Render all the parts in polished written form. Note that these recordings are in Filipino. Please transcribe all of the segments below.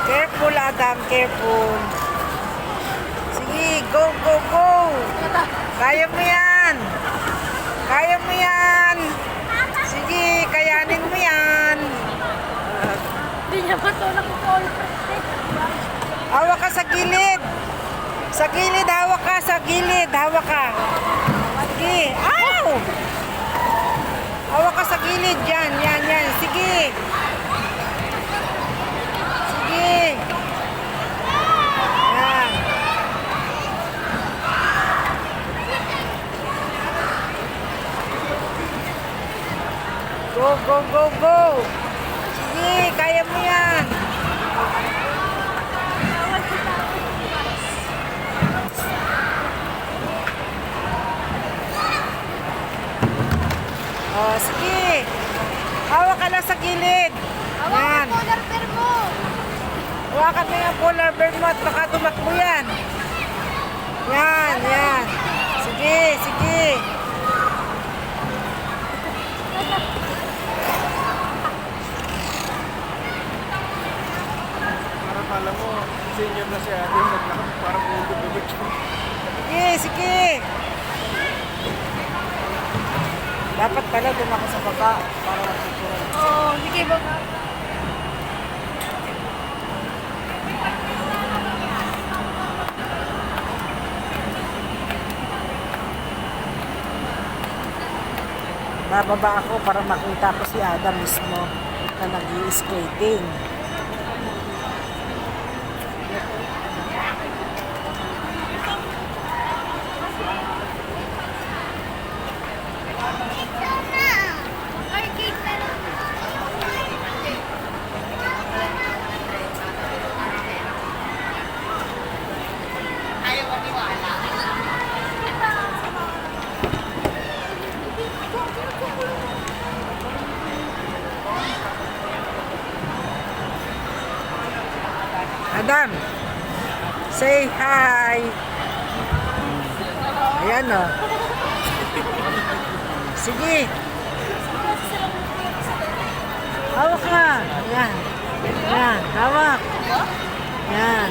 Careful, Adam. Careful. Sige, go, go, go. Kaya mo yan. Kaya mo yan. Sige, kayanin mo yan. Hindi niya matulog ko. Hawak ka sa gilid. Sa gilid, hawak ka. Sa gilid, hawak ka. Sige. Ow! Hawak ka sa gilid. Yan, yan, yan. Sige. Sige. Yan. Go, go, go, go. Sige, kaya mo yan. Oh, sige. Hawak ka lang sa gilid. Yan. Polar bear mo. Hawakan mo yung polar bear mo at baka tumakbo yan. Yan, yan. Sige, sige. Parang kala mo, senior na si ate, naglakad parang ulog-ulog. Sige, sige. Dapat pala doon ako sa baba para matutunan. Oo, sige ba? Bababa ako para makita ko si Adam mismo na nag-i-skating. Arcade na lang. Ayaw maniwala. Adam, say hi. Ayan o. Sige. Hawak ka. Ayan. Ayan, hawak. Ayan.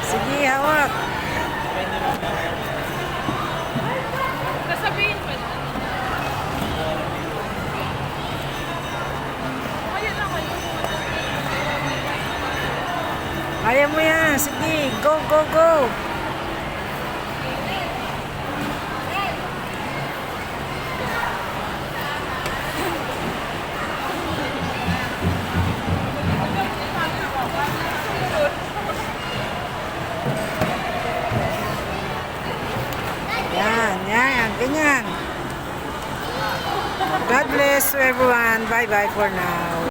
Sige, hawak. Nasabihin pa na. Ayun lang kayo. Kaya mo yan. Sige, go, go, go. Yan, yan, ganyan. God bless everyone. Bye-bye for now.